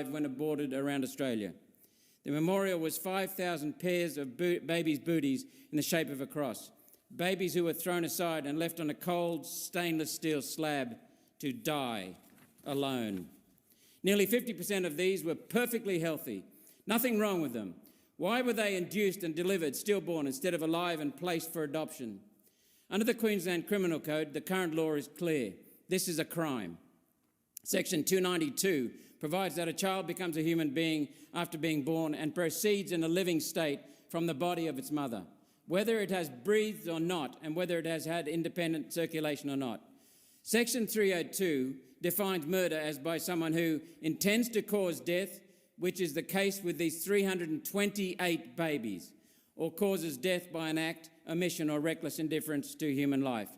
when aborted around Australia. The memorial was 5,000 pairs of babies' booties in the shape of a cross. Babies who were thrown aside and left on a cold stainless steel slab to die alone. Nearly 50% of these were perfectly healthy. Nothing wrong with them. Why were they induced and delivered stillborn instead of alive and placed for adoption? Under the Queensland Criminal Code, the current law is clear. This is a crime. Section 292 provides that a child becomes a human being after being born and proceeds in a living state from the body of its mother, whether it has breathed or not and whether it has had independent circulation or not. Section 302 defines murder as by someone who intends to cause death, which is the case with these 328 babies, or causes death by an act, omission or reckless indifference to human life.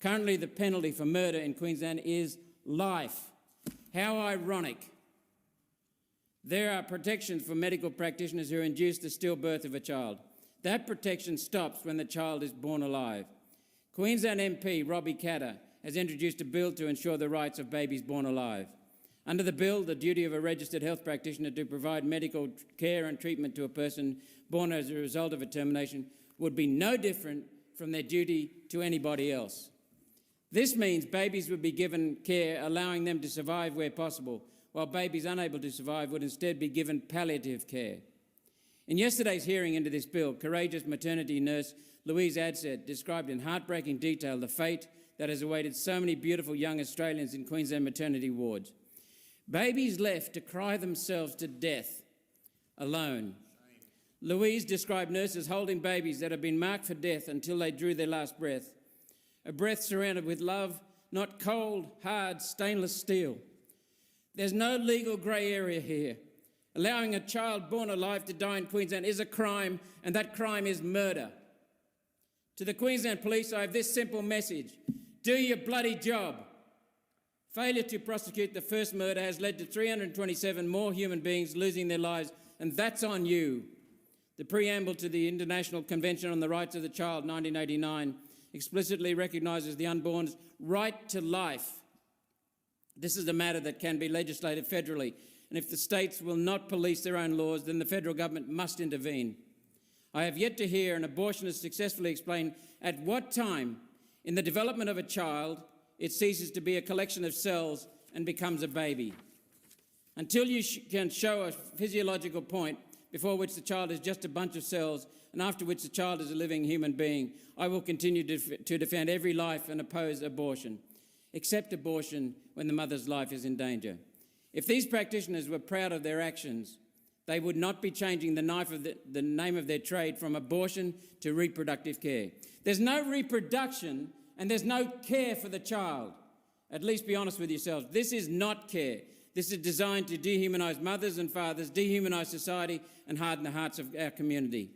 Currently, the penalty for murder in Queensland is life. How ironic. There are protections for medical practitioners who induce the stillbirth of a child. That protection stops when the child is born alive. Queensland MP Robbie Katter has introduced a bill to ensure the rights of babies born alive. Under the bill, the duty of a registered health practitioner to provide medical care and treatment to a person born as a result of a termination would be no different from their duty to anybody else. This means babies would be given care, allowing them to survive where possible, while babies unable to survive would instead be given palliative care. In yesterday's hearing into this bill, courageous maternity nurse Louise Adsett described in heartbreaking detail the fate that has awaited so many beautiful young Australians in Queensland maternity wards. Babies left to cry themselves to death alone. Louise described nurses holding babies that have been marked for death until they drew their last breath, a breath surrounded with love, not cold, hard, stainless steel. There's no legal grey area here. Allowing a child born alive to die in Queensland is a crime, and that crime is murder. To the Queensland Police, I have this simple message: do your bloody job. Failure to prosecute the first murder has led to 327 more human beings losing their lives, and that's on you. The preamble to the International Convention on the Rights of the Child, 1989, explicitly recognises the unborn's right to life. This is a matter that can be legislated federally, and if the states will not police their own laws, then the federal government must intervene. I have yet to hear an abortionist successfully explain at what time in the development of a child it ceases to be a collection of cells and becomes a baby. Until you can show a physiological point before which the child is just a bunch of cells and after which the child is a living human being, I will continue to defend every life and oppose abortion, except abortion when the mother's life is in danger. If these practitioners were proud of their actions, they would not be changing the name of their trade from abortion to reproductive care. There's no reproduction and there's no care for the child. At least be honest with yourselves. This is not care. This is designed to dehumanise mothers and fathers, dehumanise society and harden the hearts of our community.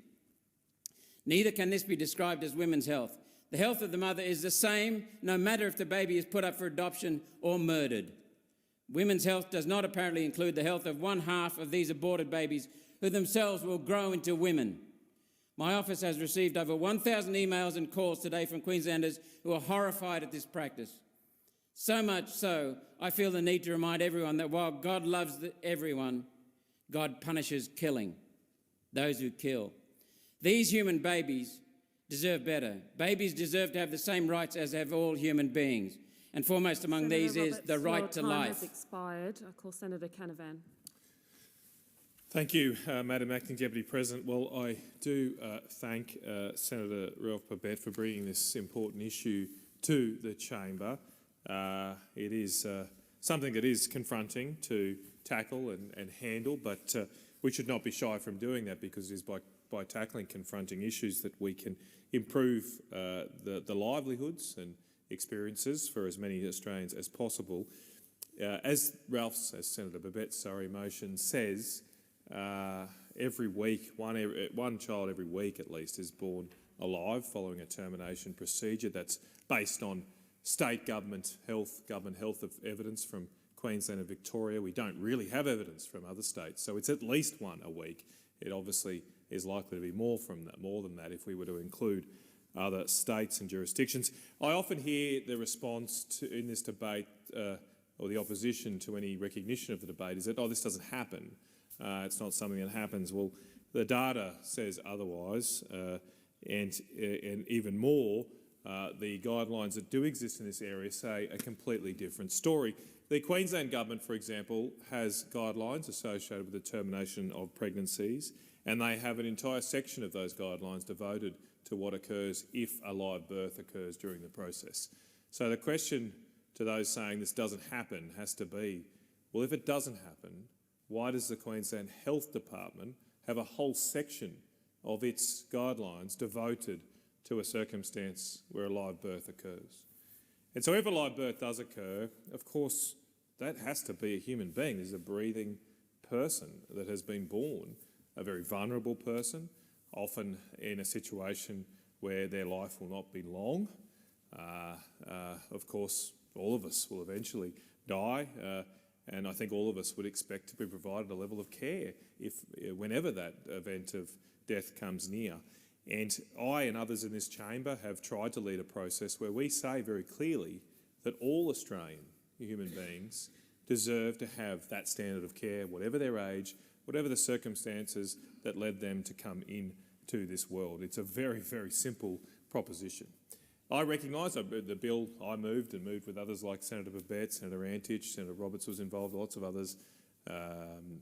Neither can this be described as women's health. The health of the mother is the same no matter if the baby is put up for adoption or murdered. Women's health does not apparently include the health of one half of these aborted babies who themselves will grow into women. My office has received over 1,000 emails and calls today from Queenslanders who are horrified at this practice. So much so, I feel the need to remind everyone that while God loves everyone, God punishes killing, those who kill. These human babies deserve better. Babies deserve to have the same rights as have all human beings. And foremost among these is the right to life. Has expired. I call Senator Canavan. Thank you, Madam Acting Deputy President. Well, I do thank Senator Ralph Babet for bringing this important issue to the chamber. It is something that is confronting to tackle and handle, but we should not be shy from doing that, because it is by tackling confronting issues that we can improve the livelihoods and experiences for as many Australians as possible. As Senator Babet's motion says, every week, one child every week at least is born alive following a termination procedure. That's based on state government health evidence from Queensland and Victoria. We don't really have evidence from other states, so it's at least one a week. It obviously is likely to be more than that if we were to include other states and jurisdictions. I often hear the response in this debate or the opposition to any recognition of the debate is that, oh, this doesn't happen. It's not something that happens. Well, the data says otherwise, and even more, the guidelines that do exist in this area say a completely different story. The Queensland Government, for example, has guidelines associated with the termination of pregnancies, and they have an entire section of those guidelines devoted to what occurs if a live birth occurs during the process. So the question to those saying this doesn't happen has to be, well, if it doesn't happen, why does the Queensland Health Department have a whole section of its guidelines devoted to a circumstance where a live birth occurs? And so if a live birth does occur, of course, that has to be a human being. There's a breathing person that has been born, a very vulnerable person, often in a situation where their life will not be long. Of course, all of us will eventually die, and I think all of us would expect to be provided a level of care whenever that event of death comes near. And I and others in this chamber have tried to lead a process where we say very clearly that all Australian human beings deserve to have that standard of care, whatever their age, whatever the circumstances that led them to come into this world. It's a very, very simple proposition. I recognise the bill I moved with others like Senator Babet, Senator Antich, Senator Roberts was involved, lots of others.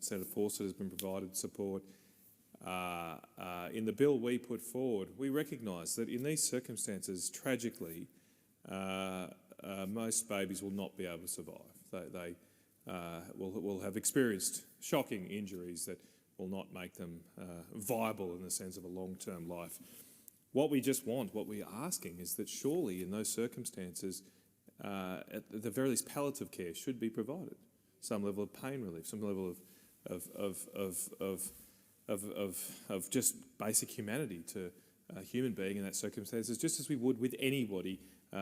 Senator Fawcett has been provided support. In the bill we put forward, we recognise that in these circumstances, tragically, most babies will not be able to survive. They will have experienced shocking injuries that will not make them viable in the sense of a long-term life. What we just want, what we're asking is that surely in those circumstances, at the very least palliative care should be provided. Some level of pain relief, some level of just basic humanity to a human being in that circumstances, just as we would with anybody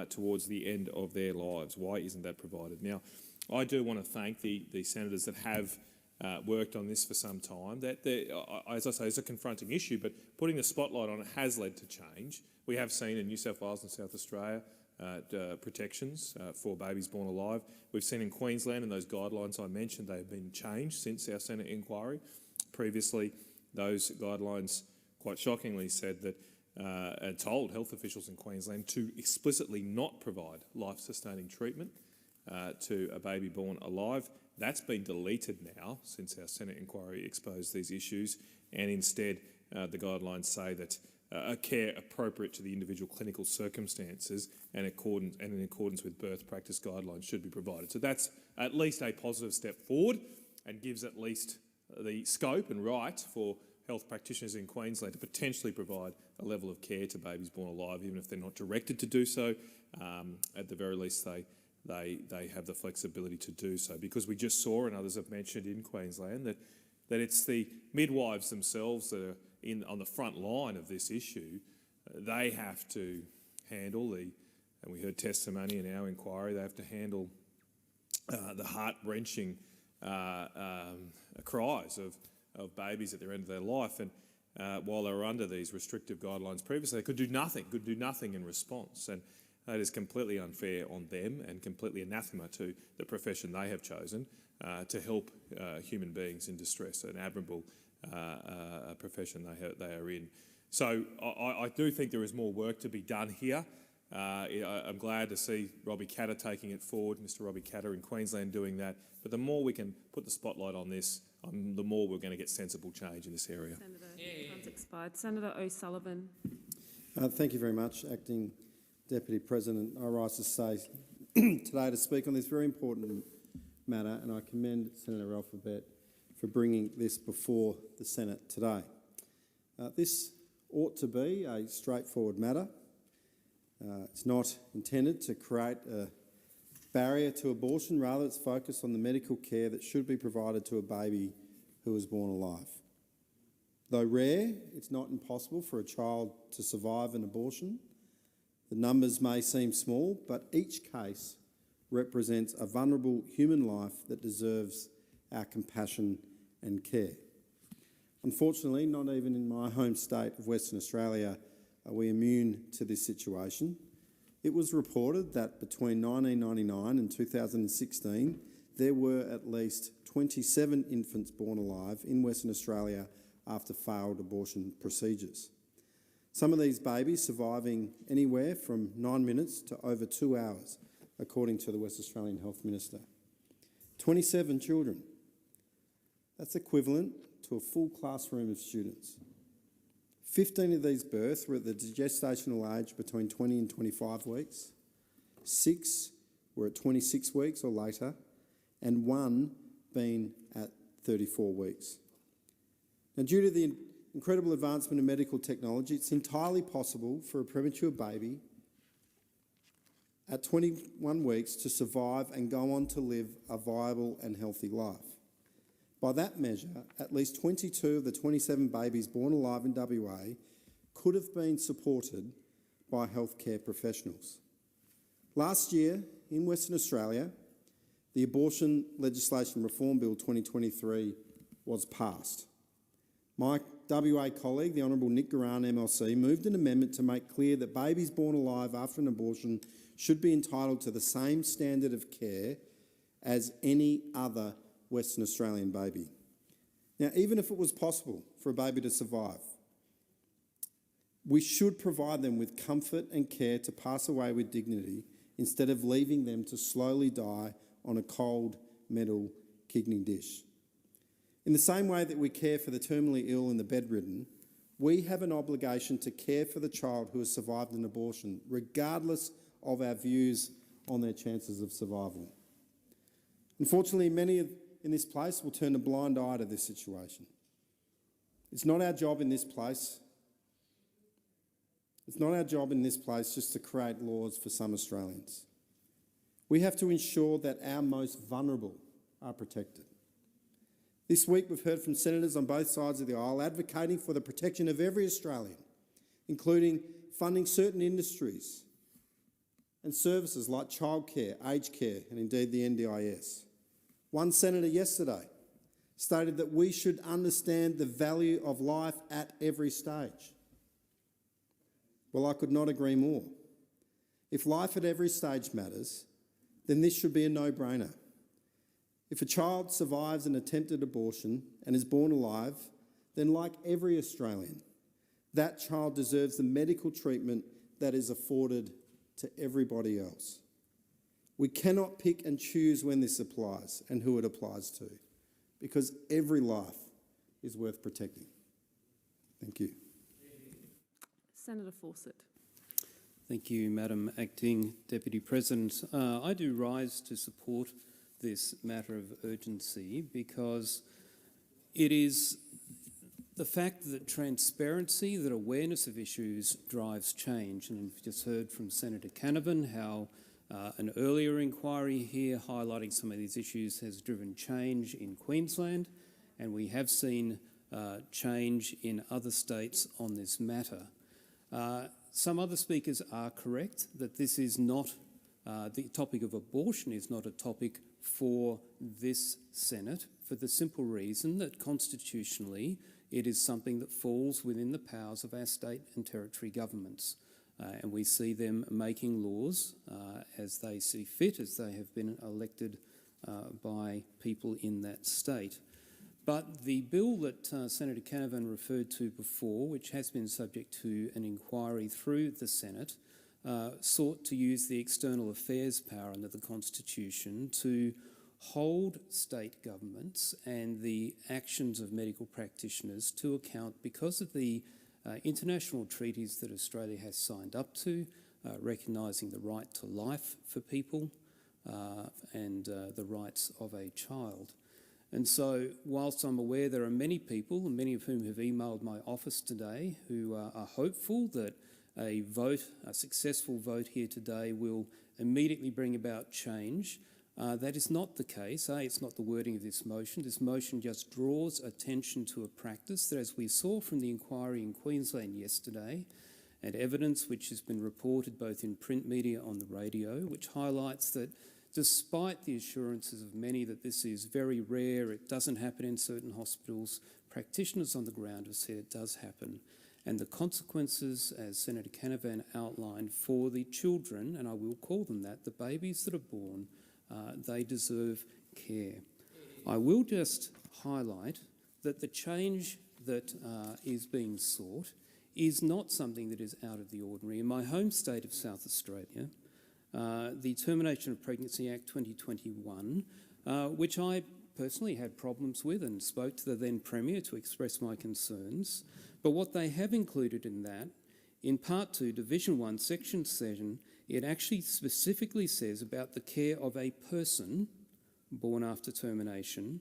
towards the end of their lives. Why isn't that provided? Now, I do want to thank the senators that have worked on this for some time. As I say, it's a confronting issue, but putting the spotlight on it has led to change. We have seen in New South Wales and South Australia protections for babies born alive. We've seen in Queensland, and those guidelines I mentioned, they have been changed since our Senate inquiry. Previously, those guidelines, quite shockingly, said that and told health officials in Queensland to explicitly not provide life-sustaining treatment to a baby born alive. That's been deleted now since our Senate inquiry exposed these issues, and instead the guidelines say that a care appropriate to the individual clinical circumstances and in accordance with birth practice guidelines should be provided. So that's at least a positive step forward and gives at least the scope and right for health practitioners in Queensland to potentially provide a level of care to babies born alive, even if they're not directed to do so. At the very least, they have the flexibility to do so, because we just saw, and others have mentioned in Queensland, that it's the midwives themselves that are on the front line of this issue. They have to handle and we heard testimony in our inquiry, they have to handle the heart-wrenching cries of babies at the end of their life. And while they were under these restrictive guidelines previously, they could do nothing in response. And that is completely unfair on them and completely anathema to the profession they have chosen to help human beings in distress, an admirable profession they are in. So I do think there is more work to be done here. I'm glad to see Robbie Katter taking it forward, Mr. Robbie Katter in Queensland doing that. But the more we can put the spotlight on this, the more we're going to get sensible change in this area. Senator, time's expired. Senator O'Sullivan. Thank you very much, Acting Deputy President. I rise to say today to speak on this very important matter, and I commend Senator Ralph Babet for bringing this before the Senate today. This ought to be a straightforward matter. It's not intended to create a barrier to abortion, rather it's focused on the medical care that should be provided to a baby who is born alive. Though rare, it's not impossible for a child to survive an abortion. The numbers may seem small, but each case represents a vulnerable human life that deserves our compassion and care. Unfortunately, not even in my home state of Western Australia are we immune to this situation. It was reported that between 1999 and 2016, there were at least 27 infants born alive in Western Australia after failed abortion procedures. Some of these babies surviving anywhere from 9 minutes to over 2 hours, according to the West Australian Health Minister. 27 children. That's equivalent to a full classroom of students. 15 of these births were at the gestational age between 20 and 25 weeks. 6 were at 26 weeks or later, and 1 being at 34 weeks. Now, due to the incredible advancement in medical technology, it's entirely possible for a premature baby at 21 weeks to survive and go on to live a viable and healthy life. By that measure, at least 22 of the 27 babies born alive in WA could have been supported by healthcare professionals. Last year, in Western Australia, the Abortion Legislation Reform Bill 2023 was passed. My WA colleague, the Honourable Nick Guran MLC, moved an amendment to make clear that babies born alive after an abortion should be entitled to the same standard of care as any other Western Australian baby. Now, even if it was possible for a baby to survive, we should provide them with comfort and care to pass away with dignity instead of leaving them to slowly die on a cold metal kidney dish. In the same way that we care for the terminally ill and the bedridden, we have an obligation to care for the child who has survived an abortion, regardless of our views on their chances of survival. Unfortunately, many in this place will turn a blind eye to this situation. It's not our job in this place just to create laws for some Australians. We have to ensure that our most vulnerable are protected. This week we've heard from senators on both sides of the aisle advocating for the protection of every Australian, including funding certain industries and services like childcare, aged care and indeed the NDIS. One senator yesterday stated that we should understand the value of life at every stage. Well, I could not agree more. If life at every stage matters, then this should be a no-brainer. If a child survives an attempted abortion and is born alive, then like every Australian, that child deserves the medical treatment that is afforded to everybody else. We cannot pick and choose when this applies and who it applies to, because every life is worth protecting. Thank you. Senator Fawcett. Thank you, Madam Acting Deputy President. I do rise to support this matter of urgency because it is the fact that transparency, that awareness of issues drives change. And we've just heard from Senator Canavan how an earlier inquiry here highlighting some of these issues has driven change in Queensland, and we have seen change in other states on this matter. Some other speakers are correct that this is not, the topic of abortion is not a topic for this Senate, for the simple reason that constitutionally it is something that falls within the powers of our state and territory governments. And we see them making laws as they see fit, as they have been elected by people in that state. But the bill that Senator Canavan referred to before, which has been subject to an inquiry through the Senate, sought to use the external affairs power under the Constitution to hold state governments and the actions of medical practitioners to account because of the international treaties that Australia has signed up to, recognising the right to life for people and the rights of a child. And so, whilst I'm aware there are many people, many of whom have emailed my office today, who are hopeful that a successful vote here today will immediately bring about change, that is not the case. It's not the wording of this motion. This motion just draws attention to a practice that, as we saw from the inquiry in Queensland yesterday, and evidence which has been reported both in print media on the radio, which highlights that despite the assurances of many that this is very rare, it doesn't happen in certain hospitals, practitioners on the ground have said it does happen. And the consequences, as Senator Canavan outlined, for the children, and I will call them that, the babies that are born, they deserve care. I will just highlight that the change that is being sought is not something that is out of the ordinary. In my home state of South Australia, the Termination of Pregnancy Act 2021, which I personally had problems with and spoke to the then Premier to express my concerns, but what they have included in that, in Part 2, Division 1, Section 7, it actually specifically says about the care of a person born after termination,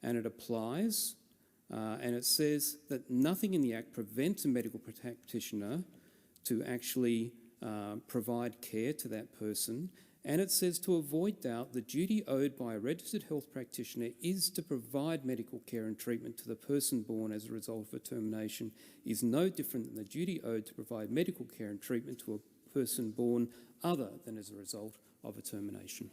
and it applies, and it says that nothing in the Act prevents a medical practitioner to actually provide care to that person, and it says to avoid doubt, the duty owed by a registered health practitioner is to provide medical care and treatment to the person born as a result of a termination is no different than the duty owed to provide medical care and treatment to a person born other than as a result of a termination.